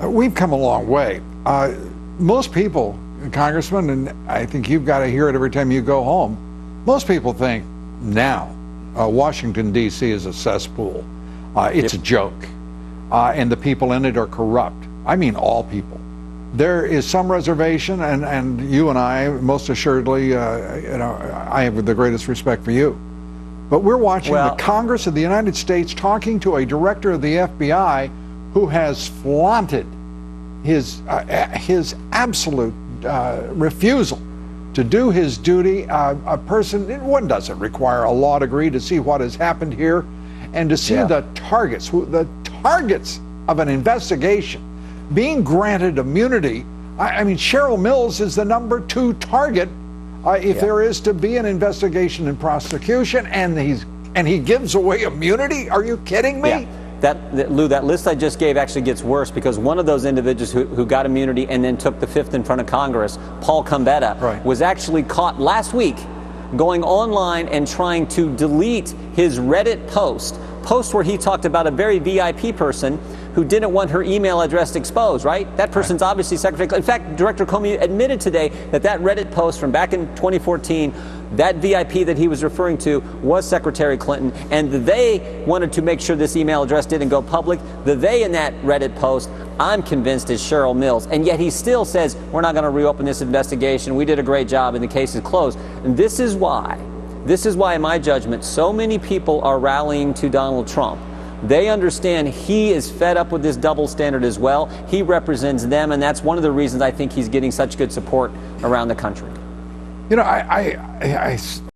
We've come a long way. Most people, Congressman, and I think you've got to hear it every time you go home, most people think now Washington, D.C. is a cesspool. It's a joke. And the people in it are corrupt. I mean all people. There is some reservation, and you and I, most assuredly, I have the greatest respect for you. But we're watching the Congress of the United States talking to a director of the FBI who has flaunted his absolute refusal to do his duty. One doesn't require a law degree to see what has happened here, and to see the targets of an investigation being granted immunity. I mean, Cheryl Mills is the #2 target if there is to be an investigation and prosecution, and he gives away immunity? Are you kidding me? Yeah. Lou, that list I just gave actually gets worse, because one of those individuals who got immunity and then took the fifth in front of Congress, Paul Combetta, was actually caught last week going online and trying to delete his Reddit post where he talked about a very VIP person who didn't want her email address exposed, right? That person's obviously Secretary. In fact, Director Comey admitted today that Reddit post from back in 2014, that VIP that he was referring to was Secretary Clinton, and they wanted to make sure this email address didn't go public. The they in that Reddit post, I'm convinced, is Cheryl Mills. And yet he still says, we're not going to reopen this investigation. We did a great job and the case is closed. And this is why, in my judgment, so many people are rallying to Donald Trump. They understand he is fed up with this double standard as well. He represents them, and that's one of the reasons I think he's getting such good support around the country. You know, I